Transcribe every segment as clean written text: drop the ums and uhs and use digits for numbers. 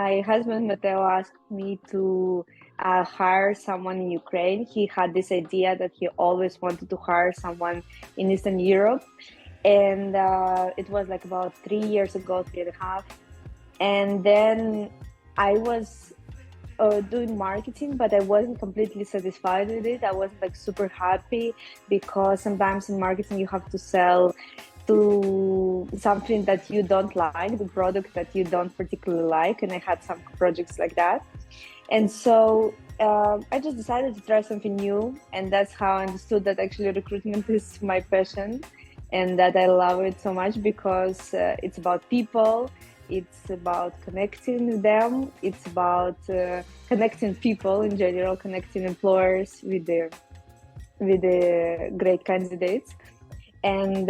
my husband Matteo asked me to hire someone in Ukraine. He had this idea that he always wanted to hire someone in Eastern Europe. And it was like about 3 years ago, 3.5. And then I was doing marketing, but I wasn't completely satisfied with it. I wasn't like super happy because sometimes in marketing you have to sell to something that you don't like, the product that you don't particularly like. And I had some projects like that. And so I just decided to try something new. And that's how I understood that actually recruitment is my passion and that I love it so much because it's about people. It's about connecting with them. It's about connecting people in general, connecting employers with the great candidates. And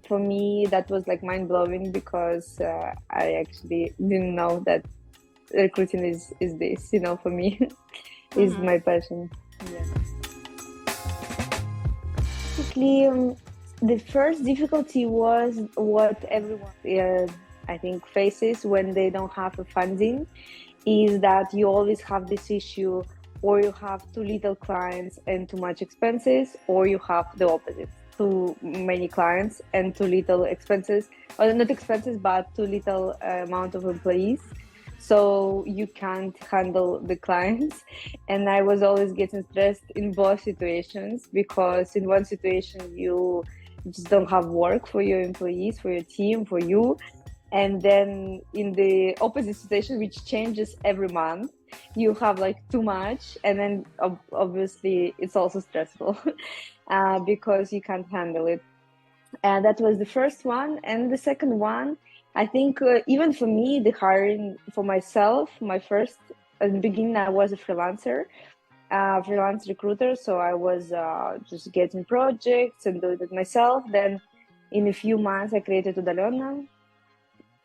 for me, that was like mind-blowing because I actually didn't know that recruiting is this, for me, is my passion. Yeah. Basically, the first difficulty was what everyone, I think, faces when they don't have a funding, is that you always have this issue, or you have too little clients and too much expenses, or you have the opposite. Too many clients and too little expenses, or not expenses, but too little amount of employees. So you can't handle the clients. And I was always getting stressed in both situations because in one situation you just don't have work for your employees, for your team, for you. And then in the opposite situation, which changes every month, you have like too much, and then obviously it's also stressful because you can't handle it. And that was the first one. And the second one, I think even for me, the hiring for myself, my first, at the beginning, I was a freelance recruiter. So I was just getting projects and doing it myself. Then in a few months, I created Udalenno.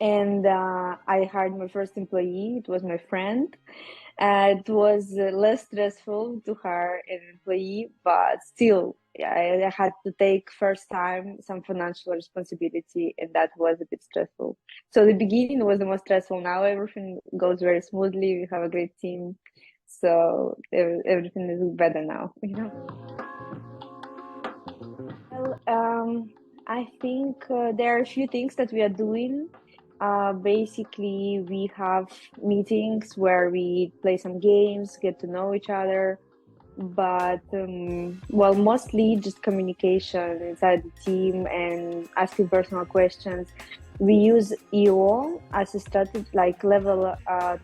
And I hired my first employee. It was my friend. It was less stressful to hire an employee, but still, I had to take first time some financial responsibility, and that was a bit stressful. So the beginning was the most stressful. Now everything goes very smoothly. We have a great team, so everything is better now. Well, I think there are a few things that we are doing. Basically, we have meetings where we play some games, get to know each other, but well, mostly just communication inside the team and asking personal questions. We use EO as a strategy, like level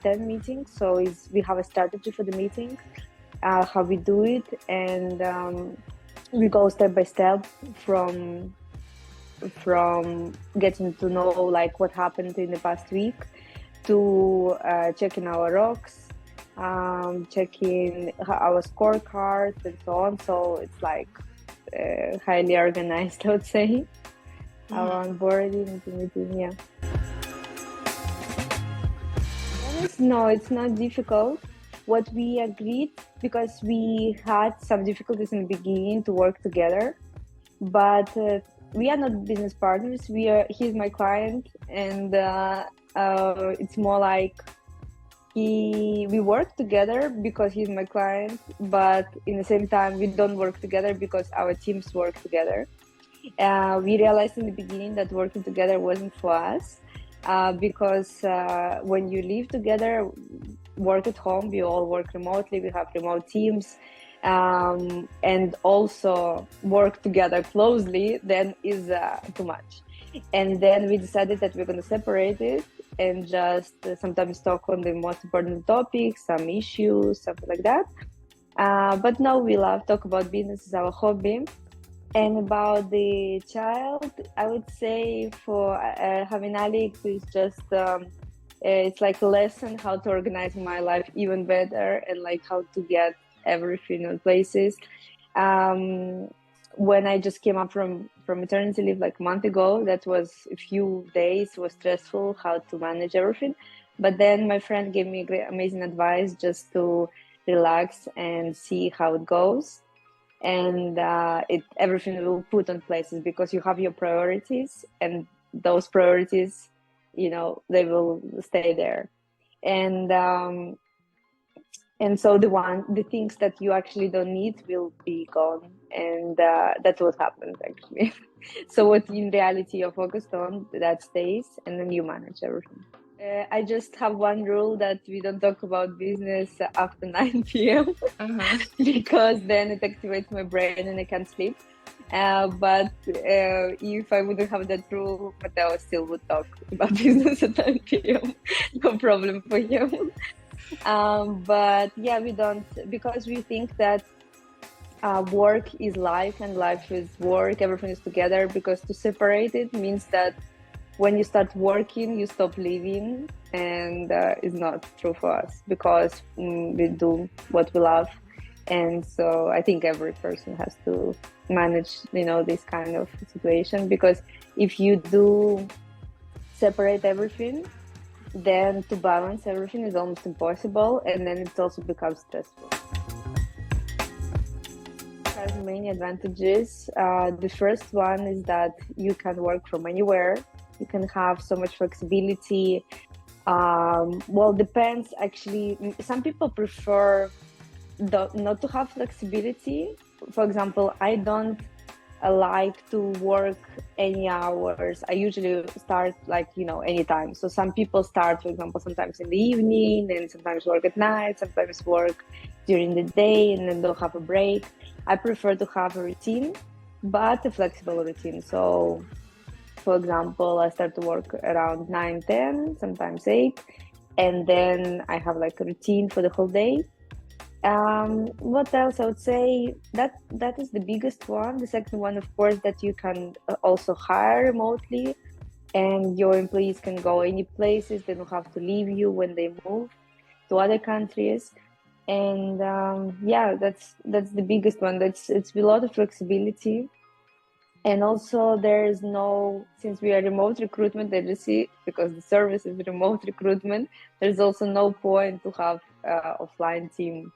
10 meeting. So we have a strategy for the meeting, how we do it, and we go step by step from getting to know like what happened in the past week to checking our rocks, checking our scorecards and so on. So it's like highly organized, I would say. Our onboarding meeting, yeah. No, it's not difficult. What we agreed, because we had some difficulties in the beginning to work together, but we are not business partners. He's my client, and it's more like we work together because he's my client, but in the same time we don't work together because our teams work together. We realized in the beginning that working together wasn't for us because when you live together, work at home, we all work remotely, we have remote teams. And also work together closely, then is too much. And then we decided that we're going to separate it and just sometimes talk on the most important topics, some issues, something like that. But no, we love talk about business as our hobby. And about the child, I would say for having Alex is just it's like a lesson how to organize my life even better and like how to get everything in places. When I just came up from maternity leave like a month ago, that was a few days, was stressful how to manage everything. But then my friend gave me amazing advice just to relax and see how it goes. And everything will put on places because you have your priorities, and those priorities, they will stay there. and so the things that you actually don't need will be gone, and that's what happens actually. So what in reality you're focused on, that stays, and then you manage everything. I just have one rule that we don't talk about business after 9 p.m. because then it activates my brain and I can't sleep. But if I wouldn't have that rule, Matteo still would talk about business at 9 p.m. No problem for him. But yeah, we don't, because we think that work is life and life is work, everything is together, because to separate it means that when you start working, you stop living, and it's not true for us because we do what we love. And so I think every person has to manage, this kind of situation, because if you do separate everything, then to balance everything is almost impossible, and then it also becomes stressful. It has many advantages. The first one is that you can work from anywhere. You can have so much flexibility. Well, depends actually. Some people prefer not to have flexibility. For example, I don't like to work any hours. I usually start anytime. So some people start, for example, sometimes in the evening, and sometimes work at night, sometimes work during the day, and then they'll have a break. I prefer to have a routine, but a flexible routine. So for example, I start to work around 9, 10, sometimes 8, and then I have a routine for the whole day. What else? I would say that is the biggest one. The second one, of course, that you can also hire remotely, and your employees can go any places. They don't have to leave you when they move to other countries. And yeah, that's the biggest one. It's a lot of flexibility. And also since we are remote recruitment agency, because the service is remote recruitment, there's also no point to have offline team,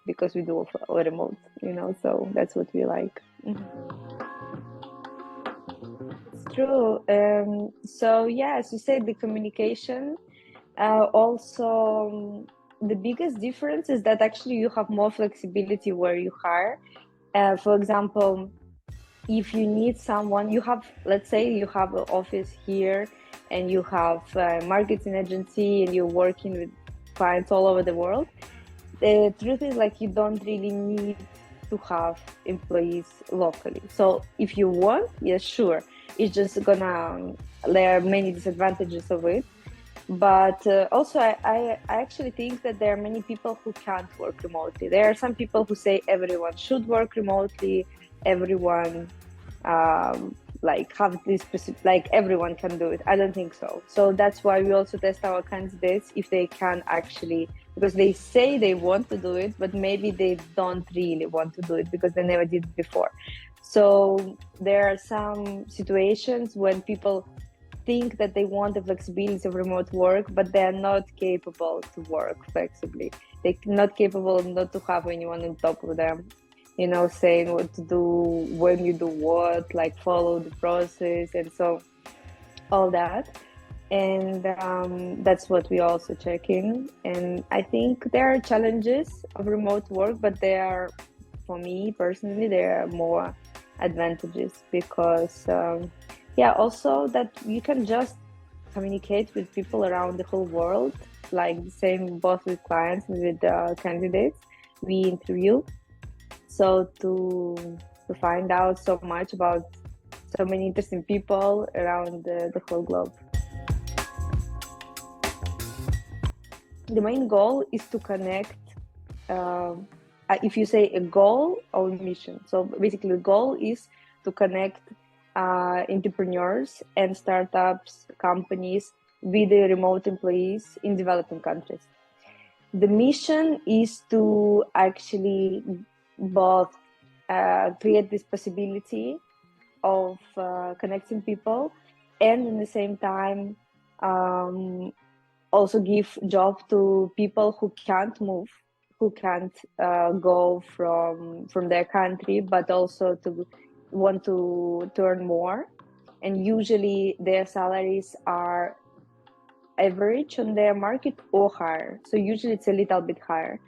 because we do remote, so that's what we like. It's true. So yeah, as you said, the communication, also the biggest difference is that actually you have more flexibility where you hire. For example, if you need someone, let's say you have an office here and you have a marketing agency and you're working with clients all over the world. The truth is you don't really need to have employees locally. So if you want, yes, sure. It's just there are many disadvantages of it. But also I actually think that there are many people who can't work remotely. There are some people who say everyone should work remotely, everyone have this specific, everyone can do it. I don't think so. So that's why we also test our candidates if they can actually, because they say they want to do it, but maybe they don't really want to do it because they never did it before. So there are some situations when people think that they want the flexibility of remote work, but they are not capable to work flexibly. They're not capable not to have anyone on top of them, saying what to do, when you do what, follow the process, and so all that. And that's what we also checking. And I think there are challenges of remote work, but for me personally, there are more advantages because also that you can just communicate with people around the whole world, the same both with clients and with candidates we interview. So to find out so much about so many interesting people around the whole globe. The main goal is to connect, if you say a goal or mission. So basically the goal is to connect entrepreneurs and startups, companies with the remote employees in developing countries. The mission is to actually both create this possibility of connecting people, and in the same time also give job to people who can't move, who can't go from their country, but also to want to earn more. And usually their salaries are average on their market or higher. So usually it's a little bit higher,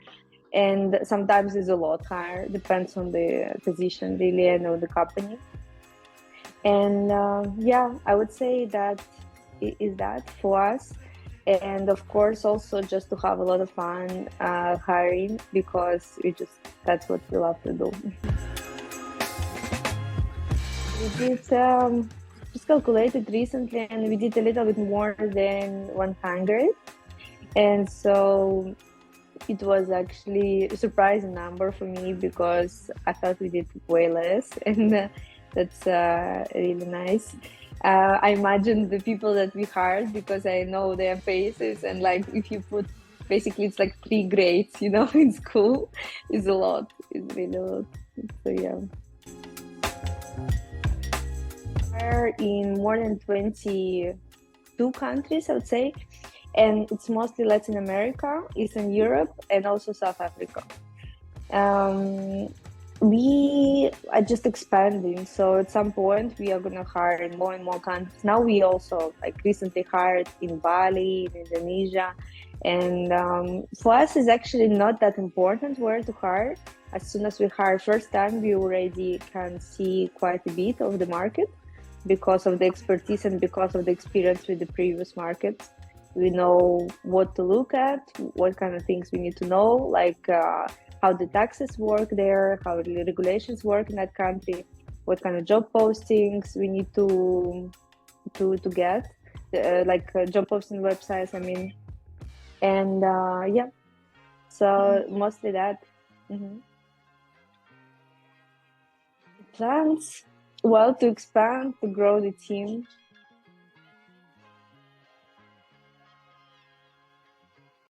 and sometimes it's a lot higher. Depends on the position really and on the company. And yeah, I would say that is that for us. And of course, also just to have a lot of fun hiring, because that's what we love to do. We did just calculated recently, and we did a little bit more than 100. And so it was actually a surprising number for me, because I thought we did way less, and that's really nice. I imagine the people that we hired, because I know their faces, and like if you put basically it's like 3 grades, in school, is a lot. It's really a lot. So yeah. We're in more than 22 countries, I would say, and it's mostly Latin America, Eastern Europe, and also South Africa. We are just expanding, so at some point we are going to hire in more and more countries. Now we also recently hired in Bali, in Indonesia, and for us it's actually not that important where to hire. As soon as we hire first time, we already can see quite a bit of the market, because of the expertise and because of the experience with the previous markets. We know what to look at, what kind of things we need to know, like how the taxes work there, how the regulations work in that country, what kind of job postings we need to get, job posting websites, I mean. And yeah, so mostly that. Plans, well, to expand, to grow the team,